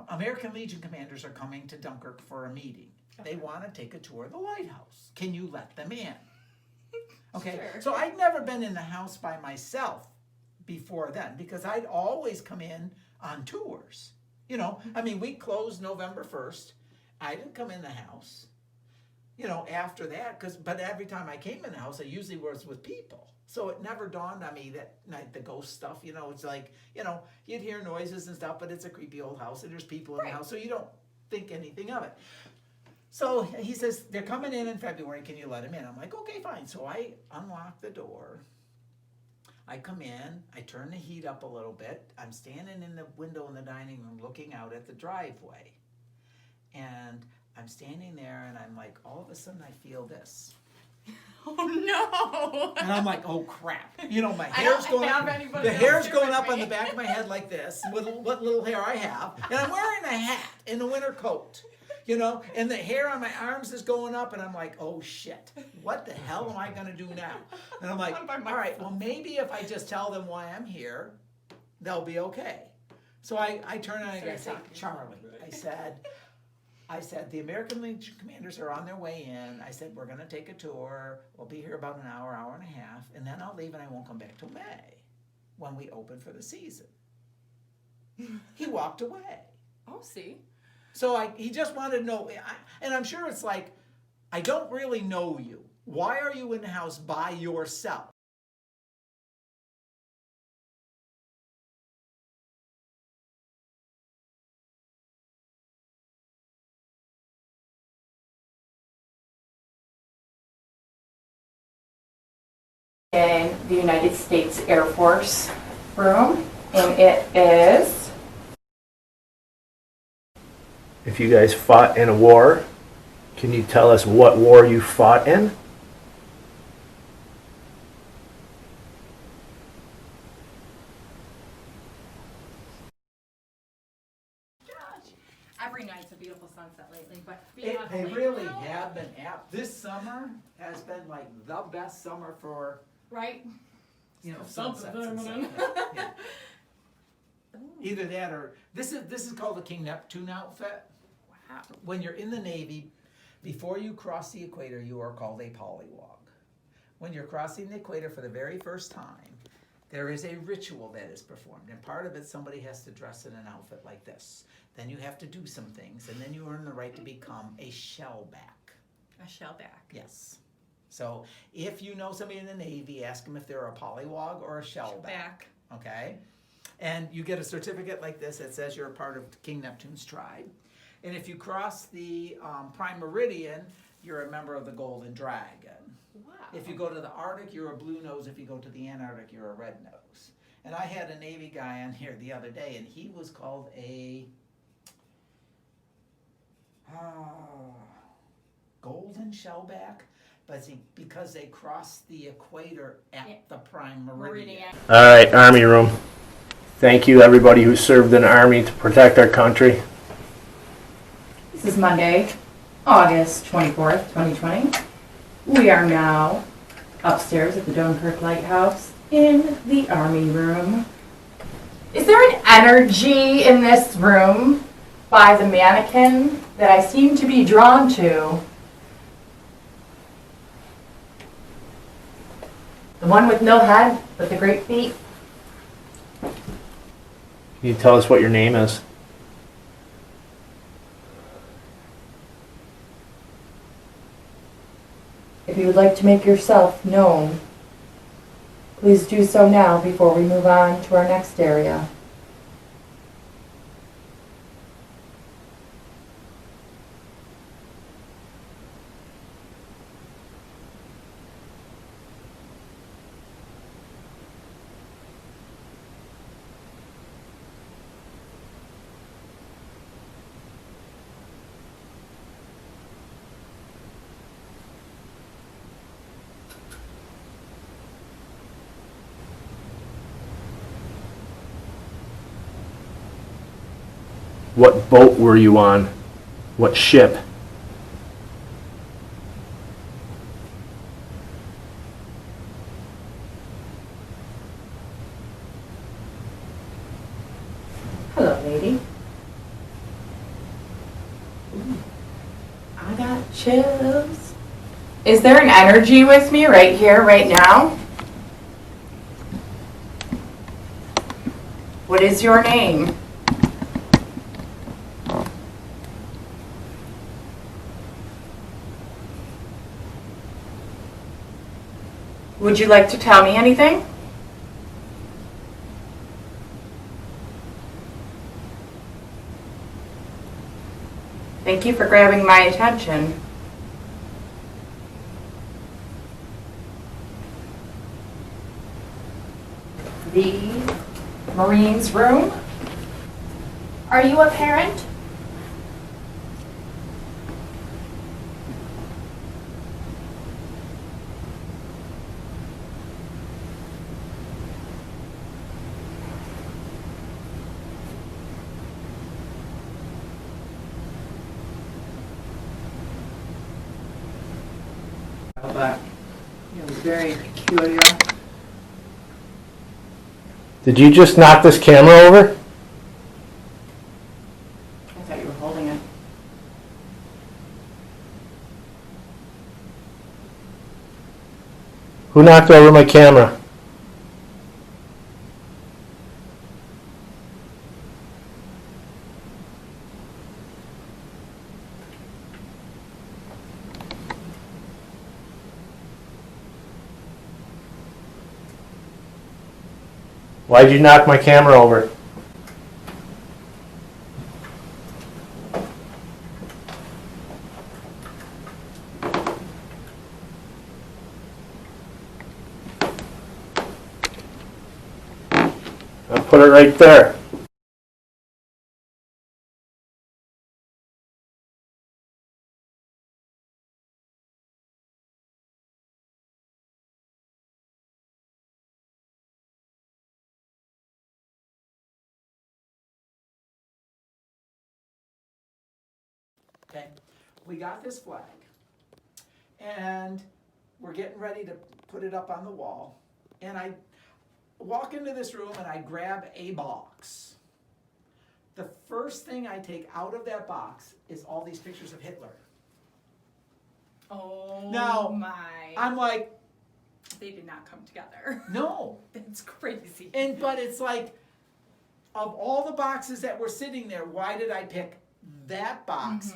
American Legion commanders are coming to Dunkirk for a meeting. They want to take a tour of the lighthouse. Can you let them in? Okay, Sure. so I'd never been in the house by myself before then because I'd always come in on tours. You know, I mean, we closed November 1st. I didn't come in the house, you know, after that, but every time I came in the house, I usually was with people. So it never dawned on me that night, the ghost stuff, you know, it's like, you know, you'd hear noises and stuff, but it's a creepy old house and there's people in the house, so you don't think anything of it. So he says, they're coming in February, can you let them in? I'm like, okay, fine. So I unlock the door. I come in, I turn the heat up a little bit. I'm standing in the window in the dining room looking out at the driveway. And I'm standing there and I'm like, all of a sudden I feel this. Oh no! And I'm like, oh crap. You know, my hair's going up. The hair's going up on the back of my head like this, with what little hair I have. And I'm wearing a hat and a winter coat. You know, and the hair on my arms is going up, and I'm like, oh shit, what the hell am I gonna do now? And I'm like, all right, well maybe if I just tell them why I'm here, they'll be okay. So I turn and I say, Charlie, I said, the American Legion commanders are on their way in. I said, we're gonna take a tour. We'll be here about an hour, hour and a half, and then I'll leave and I won't come back till May, when we open for the season. He walked away. Oh, see? So he just wanted to know, and I'm sure it's like, I don't really know you. Why are you in the house by yourself? In the United States Air Force room, and it is... If you guys fought in a war, can you tell us what war you fought in? Every night's a beautiful sunset lately, but They really have been this summer has been like the best summer for, right? you know, sunsets and stuff. Yeah. Either that or, this is called the King Neptune outfit. Wow. When you're in the Navy, before you cross the equator, you are called a polywog. When you're crossing the equator for the very first time, there is a ritual that is performed, and part of it, somebody has to dress in an outfit like this. Then you have to do some things, and then you earn the right to become a shellback. A shellback. Yes. So if you know somebody in the Navy, ask them if they're a polywog or a shellback. Okay? And you get a certificate like this that says you're a part of King Neptune's tribe. And if you cross the Prime Meridian, you're a member of the Golden Dragon. Wow. If you go to the Arctic, you're a blue nose. If you go to the Antarctic, you're a red nose. And I had a Navy guy on here the other day, and he was called a golden shellback, but see, because they crossed the equator at the Prime Meridian. All right, Army Room. Thank you, everybody who served in the Army to protect our country. This is Monday, August 24th, 2020. We are now upstairs at the Dunkirk Lighthouse in the Army Room. Is there an energy in this room by the mannequin that I seem to be drawn to? The one with no head, with the great feet? Can you tell us what your name is? If you would like to make yourself known, please do so now before we move on to our next area. What boat were you on? What ship? Hello, lady. Chills. Is there an energy with me right here, right now? What is your name? Would you like to tell me anything? Thank you for grabbing my attention. The Marines room. Are you a parent? But it was very peculiar. Did you just knock this camera over? I thought you were holding it. Who knocked over my camera? Why'd you knock my camera over? I'll put it right there. Okay, we got this flag, and we're getting ready to put it up on the wall, and I walk into this room and I grab a box. The first thing I take out of that box is all these pictures of Hitler. Oh Now, my. I'm like, They did not come together. no. That's crazy. But it's like, of all the boxes that were sitting there, why did I pick that box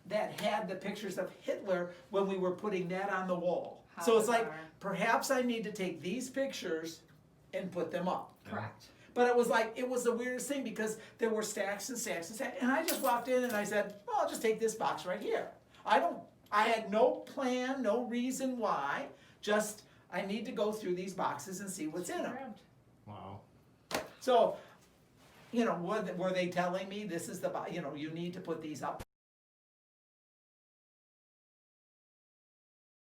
that had the pictures of Hitler when we were putting that on the wall? How So it's like, bizarre. perhaps I need to take these pictures and put them up. Correct. But it was like, it was the weirdest thing because there were stacks and stacks and stacks. And I just walked in and I said, well, I'll just take this box right here. I had no plan, no reason why, just I need to go through these boxes and see what's in them. Wow. So, were they telling me this is the, you need to put these up?